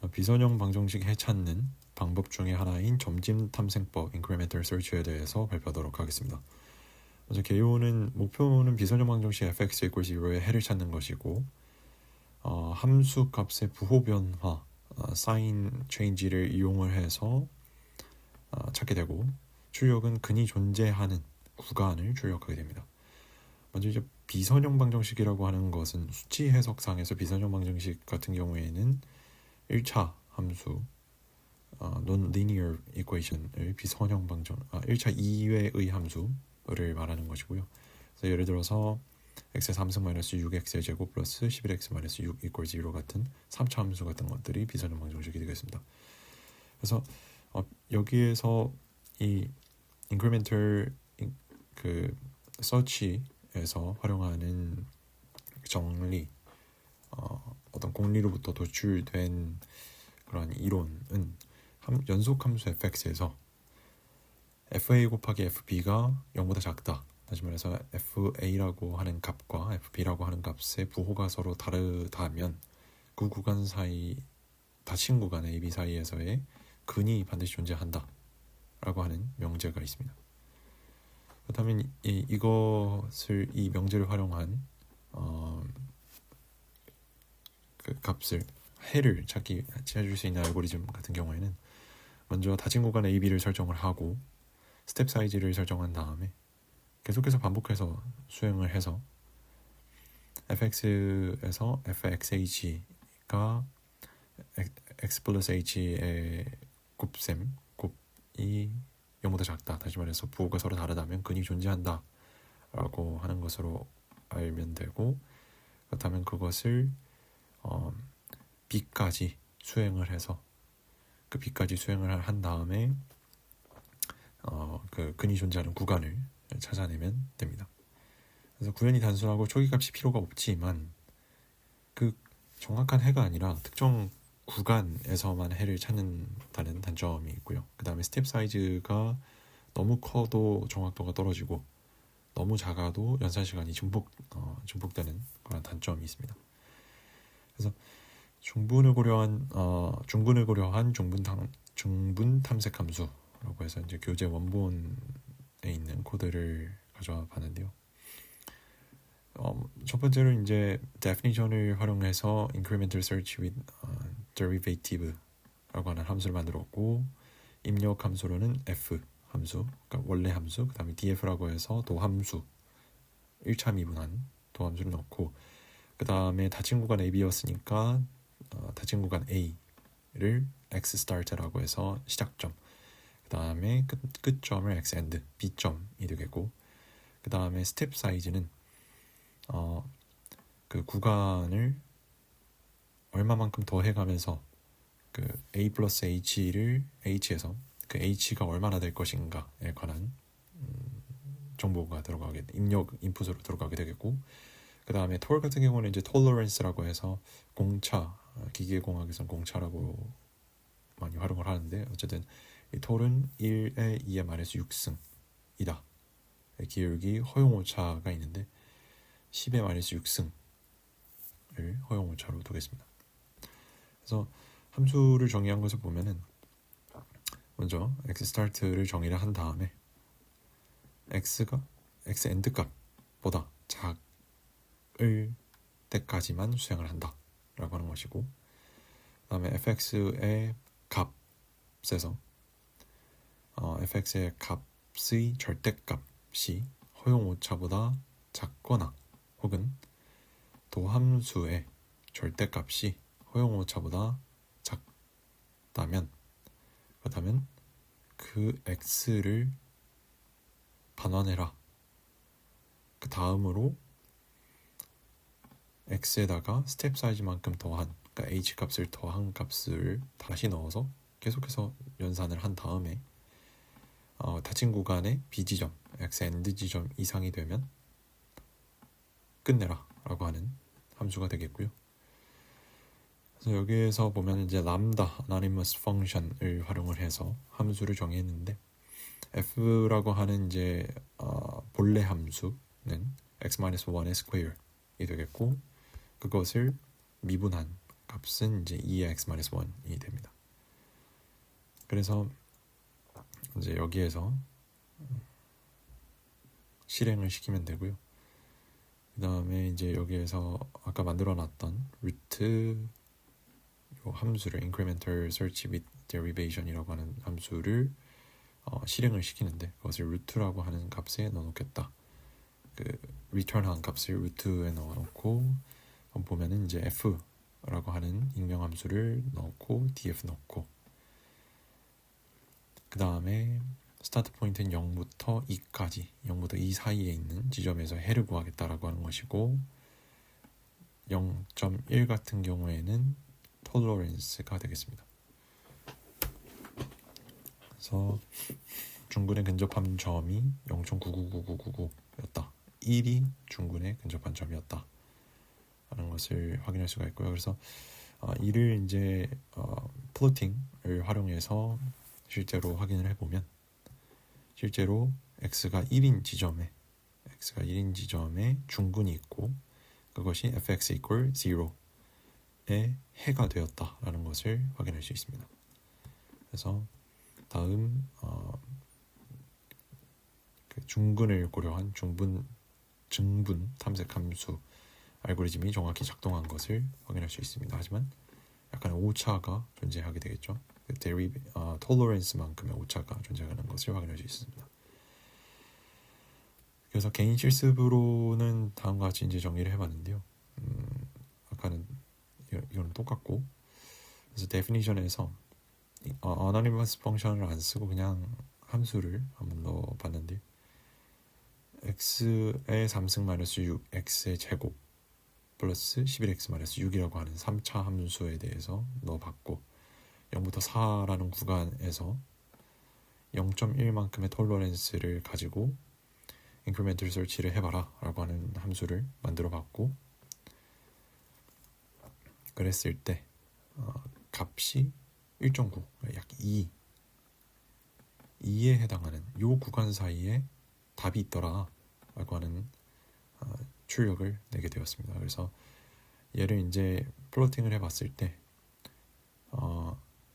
비선형 방정식 해찾는 방법 중에 하나인 점진 탐색법 (incremental search에 대해서 발표하도록 하겠습니다. 먼저 개요는 목표는 비선형 방정식 fx equals 0의 해를 찾는 것이고 함수 값의 부호 변화 sign change를 이용을 해서 찾게 되고 출력은 근이 존재하는 구간을 출력하게 됩니다. 먼저 이제 비선형 방정식이라고 하는 것은 수치 해석상에서 비선형 방정식 같은 경우에는 1차 함수 non-linear equation을 비선형 방정 1차 이외의 함수를 말하는 것이고요. 그래서 예를 들어서 x의 3승 마이너스 6x의 제곱 플러스 11x 마이너스 6 equals 0 같은 3차 함수 같은 것들이 비선형 방정식이 되겠습니다. 그래서 여기에서 이 incremental search에서 활용하는 정리 어떤 공리로부터 도출된 그런 이론은 연속함수 fx에서 fa 곱하기 fb가 0보다 작다. 다시 말해서 fa라고 하는 값과 fb라고 하는 값의 부호가 서로 다르다면 그 구간 사이 닫힌 구간 AB 사이에서의 근이 반드시 존재한다 라고 하는 명제가 있습니다. 그렇다면 이 명제를 활용한 그 값을 해를 찾을 수 있는 알고리즘 같은 경우에는 먼저 닫힌 구간 AB를 설정을 하고 스텝 사이즈를 설정한 다음에 계속해서 반복해서 수행을 해서 fx에서 fxh가 x 플러스 h의 곱이 0보다 작다. 다시 말해서 부호가 서로 다르다면 근이 존재한다 라고 하는 것으로 알면 되고, 그렇다면 그것을 b까지 수행을 해서 그 b까지 수행을 한 다음에 그 근이 존재하는 구간을 찾아내면 됩니다. 그래서 구현이 단순하고 초기값이 필요가 없지만 그 정확한 해가 아니라 특정 구간에서만 해를 찾는다는 단점이 있고요. 그 다음에 스텝 사이즈가 너무 커도 정확도가 떨어지고 너무 작아도 연산 시간이 증폭되는 그런 단점이 있습니다. 그래서 중분을 고려한 중분 탐색 함수라고 해서 이제 교재 원본에 있는 코드를 가져와 봤는데요. 첫 번째로 이제 definition을 활용해서 incremental search with derivative라고 하는 함수를 만들었고, 입력 함수로는 f 함수, 그러니까 원래 함수, 그 다음에 df라고 해서 도함수 1차 미분한 도함수를 넣고, 그 다음에 닫힌 구간 AB였으니까 닫힌 구간 A를 x start라고 해서 시작점, 그 다음에 끝점을 x end B점이 되겠고, 그 다음에 스텝 사이즈는 그 구간을 얼마만큼 더 해가면서 그 A 플러스 H를 H에서 그 H가 얼마나 될 것인가에 관한 정보가 인풋으로 들어가게 되겠고, 그 다음에 톨 같은 경우는 이제 tolerance라고 해서 공차, 기계공학에서는 공차라고 많이 활용을 하는데, 어쨌든 이 톨은 1에 2의 마이너스 6승이다. 기울기 허용오차가 있는데 10의 마이너스 6승을 허용오차로 두겠습니다. 그래서 함수를 정의한 것을 보면은 먼저 x start를 정의를 한 다음에 x가 x end 값보다 작을 때까지만 수행을 한다 라고 하는 것이고, 그 다음에 fx의 값에서 fx의 값의 절대값이 허용오차보다 작거나 혹은 도함수의 절대값이 허용오차보다 작다면, 그렇다면 그 x를 반환해라. 그 다음으로 x에다가 스텝 사이즈만큼 더한, 그러니까 h 값을 더한 값을 다시 넣어서 계속해서 연산을 한 다음에 닫힌 구간의 b 지점, x end 지점 이상이 되면 끝내라 라고 하는 함수가 되겠고요. 그래서 여기에서 보면 이제 람다 anonymous function을 활용을 해서 함수를 정의했는데, f라고 하는 이제 본래 함수는 x-1의 square이 되겠고, 그것을 미분한, 값은 이제 2x-1이 됩니다. 그래서 이제 여기에서 실행을 시키면 되고요. 그 다음에 이제 여기에서 아까 만들어놨던 루트 요 함수를 incremental search with derivation이라고 하는 함수를 실행을 시키는데 그것을 루트라고 하는 값에 넣어놓겠다. 그 return한 값을 루트에 넣어놓고 보면은 이제 f라고 하는 익명 함수를 넣고 df 넣고 그 다음에 스타트 포인트는 0부터 2까지 0부터 2 사이에 있는 지점에서 해를 구하겠다라고 하는 것이고 0.1 같은 경우에는 tolerance가 되겠습니다. 그래서 중근에 근접한 점이 0.999999였다. 1이 중근에 근접한 점이었다. 라는 것을 확인할 수가 있고요. 그래서 이를 이제 플로팅을 활용해서 실제로 확인을 해보면 실제로 x가 1인 지점에 중근이 있고 그것이 fx equal 0의 해가 되었다라는 것을 확인할 수 있습니다. 그래서 다음 그 중근을 고려한 증분 탐색 함수 알고리즘이 정확히 작동한 것을 확인할 수 있습니다. 하지만 약간의 오차가 존재하게 되겠죠. 그 tolerance만큼의 오차가 존재하는 것을 확인할 수 있습니다. 그래서 개인 실습으로는 다음과 같이 이제 정리를 해봤는데요. 아까는 이거는 똑같고, 그래서 definition에서 anonymous 펑션을 안 쓰고 그냥 함수를 한번 넣어봤는데, x의 3승-6, x의 제곱 플러스 11x-6이라고 하는 3차 함수에 대해서 넣어봤고 0부터 4라는 구간에서 0.1만큼의 톨러런스를 가지고 incremental search를 해봐라 라고 하는 함수를 만들어봤고 그랬을 때 값이 1.9, 약 2에 해당하는 이 구간 사이에 답이 있더라 라고 하는 출력을 내게 되었습니다. 그래서 얘를 이제 플로팅을 해봤을 때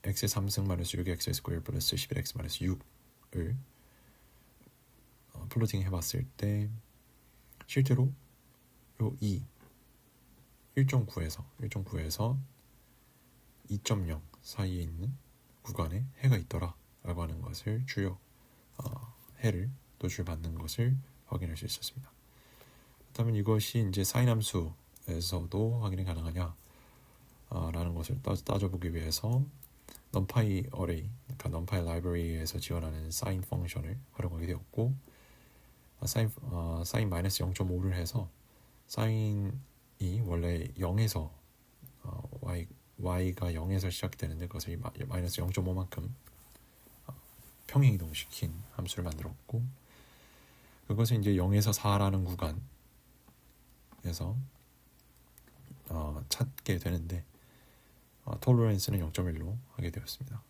x의 3승-6 x 스퀘어 플러스 11x-6을 플로팅 해봤을 때 실제로 요 1.9에서 2.0 사이에 있는 구간에 해가 있더라 라고 하는 것을 해를 도출받는 것을 확인할 수 있었습니다. 그렇다면 이것이 이제 사인 함수에서도 확인이 가능하냐 라는 것을 따져보기 위해서 numpy array, 그러니까 numpy library에서 지원하는 sin 펑션을 활용하게 되었고 sin-0.5를 해서 sin이 원래 0에서 y가 0에서 시작되는데 그것을 마이너스 0.5만큼 평행이동시킨 함수를 만들었고 그것을 이제 0에서 4라는 구간에서 찾게 되는데 tolerance는 0.1로 하게 되었습니다.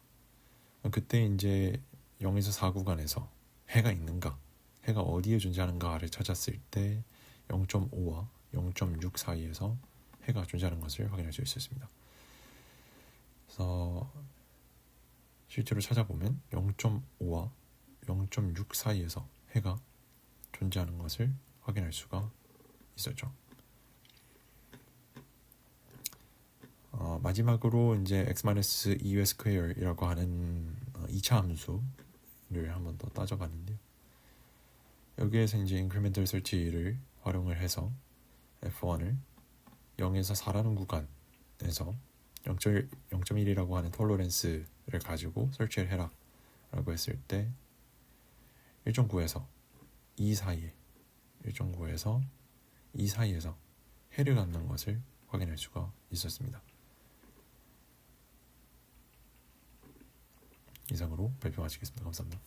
그때 이제 0에서 4 구간에서 해가 있는가, 해가 어디에 존재하는가를 찾았을 때 0.5와 0.6 사이에서 해가 존재하는 것을 확인할 수 있었습니다. 그래서 실제로 찾아보면 0.5와 0.6 사이에서 해가 존재하는 것을 확인할 수가 있었죠. 마지막으로 이제 x-2의 스퀘어이라고 하는 2차 함수를 한번 더 따져봤는데요. 여기에서 이제 incremental search를 활용을 해서 f1을 0에서 4라는 구간에서 0.1이라고 하는 톨러런스를 가지고 설치를 해라 라고 했을 때 1.9에서 2 사이에 1.9에서 2 사이에서 해를 갖는 것을 확인할 수가 있었습니다. 이상으로 발표 마치겠습니다. 감사합니다.